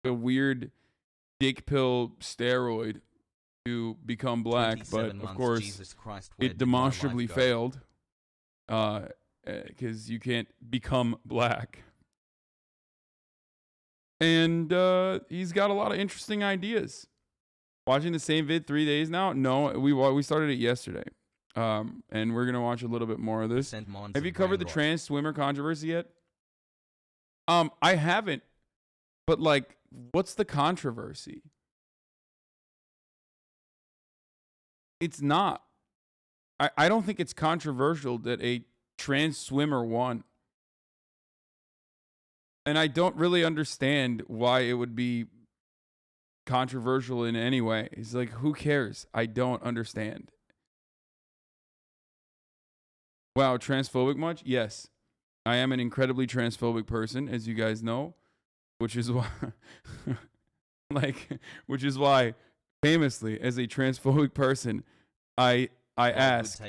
a weird dick pill steroid to become black, but of course Jesus Christ, it demonstrably failed because you can't become black. And he's got a lot of interesting ideas. Watching the same vid 3 days now? No, we started it yesterday. And we're gonna watch a little bit more of this. Have you covered the trans swimmer controversy yet? I haven't. But like, what's the controversy? It's not. I don't think it's controversial that a trans swimmer won. And I don't really understand why it would be controversial in any way. It's like, who cares? I don't understand. Wow, transphobic much? Yes. I am an incredibly transphobic person, as you guys know, which is why which is why famously as a transphobic person, I ask,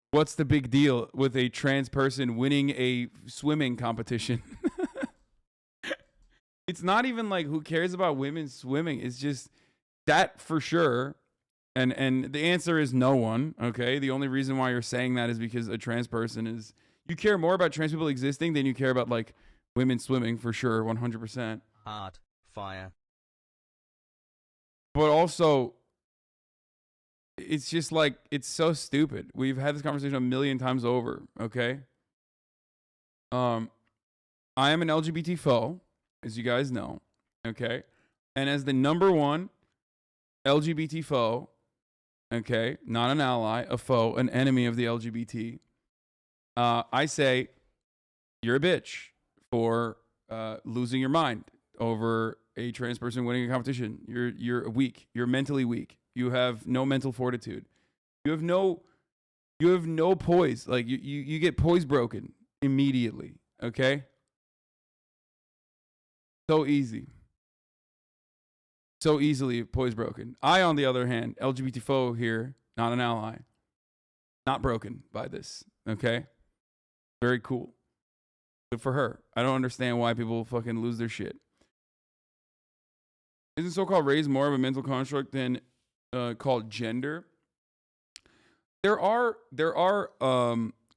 what's the big deal with a trans person winning a swimming competition? It's not even like who cares about women swimming. It's just that for sure. And the answer is no one, okay? The only reason why you're saying that is because a trans person is... You care more about trans people existing than you care about, like, women swimming, for sure, 100%. Art, fire. But also, it's just like, it's so stupid. We've had this conversation a million times over, okay? I am an LGBT foe, as you guys know, okay? And as the number one LGBT foe, okay, not an ally, a foe, an enemy of the LGBT, I say you're a bitch for losing your mind over a trans person winning a competition. You're weak. You're mentally weak. You have no mental fortitude. You have no poise. Like you get poise broken immediately. Okay? So easy. So easily poise broken. I, on the other hand, LGBT foe here, not an ally. Not broken by this. Okay? Very cool. Good for her. I don't understand why people fucking lose their shit. Isn't so-called race more of a mental construct than called gender? There are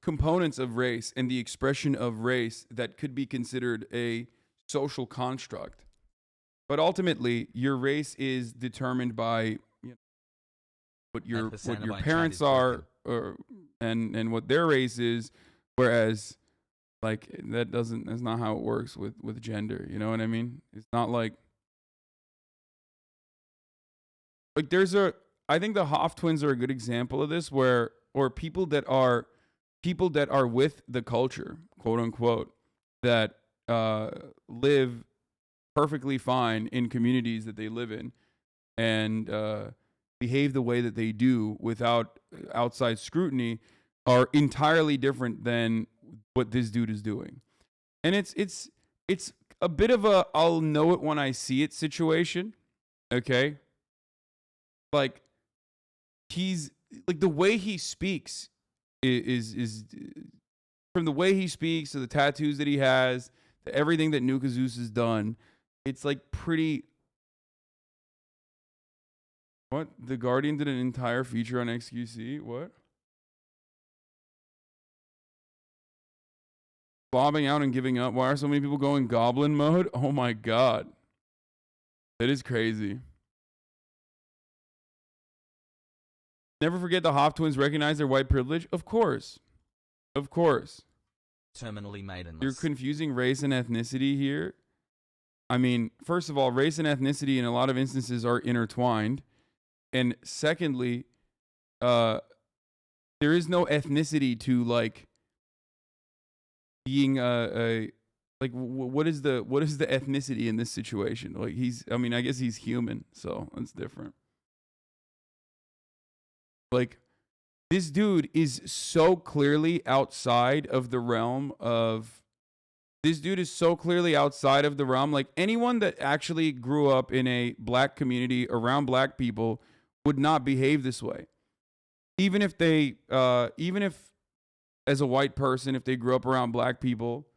components of race and the expression of race that could be considered a social construct. But ultimately, your race is determined by what your parents are, and what their race is. Whereas, like, that's not how it works with gender. You know what I mean? It's not like I think the Hoff twins are a good example of this, or people that are with the culture, quote unquote, that live perfectly fine in communities that they live in, and behave the way that they do without outside scrutiny, are entirely different than what this dude is doing. And it's a bit of a I'll know it when I see it situation. Okay? Like, he's like, the way he speaks is from the way he speaks to the tattoos that he has to everything that Nuka Zeus has done, it's like pretty... What? The Guardian did an entire feature on XQC? What? Bobbing out and giving up. Why are so many people going goblin mode? Oh my god. That is crazy. Never forget the Hoff twins recognize their white privilege. Of course. Of course. Terminally maidenless. You're confusing race and ethnicity here. I mean, first of all, race and ethnicity in a lot of instances are intertwined. And secondly, there is no ethnicity to, like, being like, what is the ethnicity in this situation? Like, I guess he's human, so that's different. Like, this dude is so clearly outside of the realm of... Like, anyone that actually grew up in a black community around black people would not behave this way. Even if as a white person, if they grew up around black people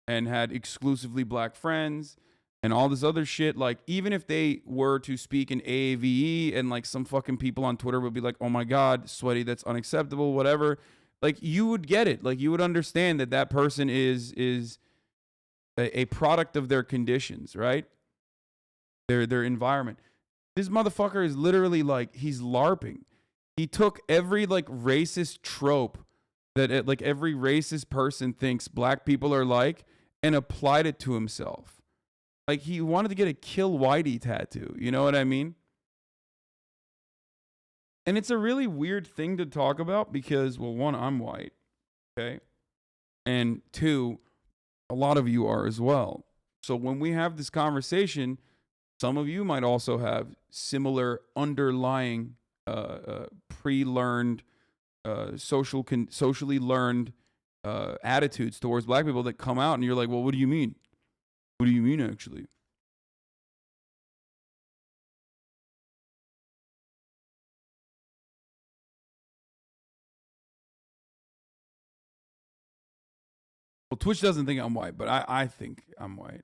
and had exclusively black friends and all this other shit. Like, even if they were to speak in AAVE and like some fucking people on Twitter would be like, oh my God, sweaty, that's unacceptable, whatever. Like, you would get it. Like, you would understand that that person is a product of their conditions, right? Their environment. This motherfucker is literally like, he's LARPing. He took every like racist trope that like every racist person thinks black people are like and applied it to himself. Like, he wanted to get a Kill Whitey tattoo. You know what I mean? And it's a really weird thing to talk about because, well, one, I'm white. Okay. And two, a lot of you are as well. So when we have this conversation, some of you might also have similar underlying pre-learned, socially learned attitudes towards black people that come out, and you're like, well, what do you mean? What do you mean, actually? Well, Twitch doesn't think I'm white, but I think I'm white.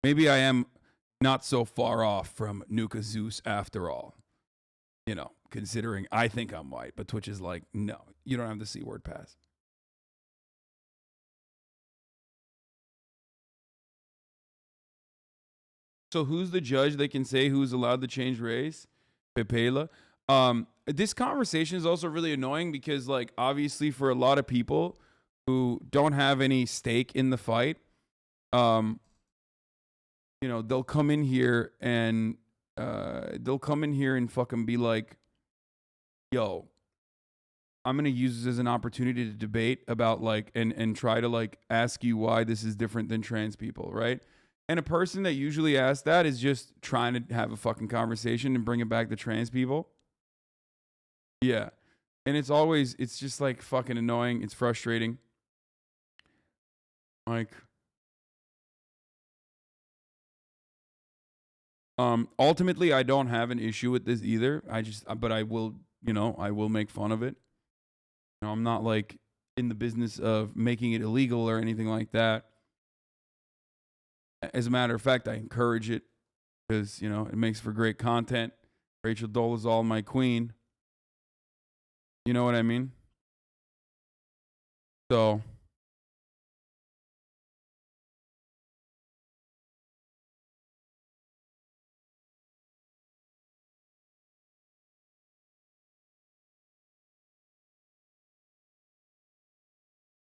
Maybe I am not so far off from Nuka Zeus after all. You know, considering I think I'm white, but Twitch is like, no, you don't have the C word pass. So who's the judge that can say who's allowed to change race? Pepela. This conversation is also really annoying because, like, obviously for a lot of people who don't have any stake in the fight, you know, they'll come in here and fucking be like, yo, I'm going to use this as an opportunity to debate about like and try to like ask you why this is different than trans people, right? And a person that usually asks that is just trying to have a fucking conversation and bring it back to trans people. Yeah. And it's just like fucking annoying. It's frustrating. Like, ultimately, I don't have an issue with this either. But I will, I will make fun of it. You know, I'm not like in the business of making it illegal or anything like that. As a matter of fact, I encourage it because, it makes for great content. Rachel Dolezal, my queen. You know what I mean? So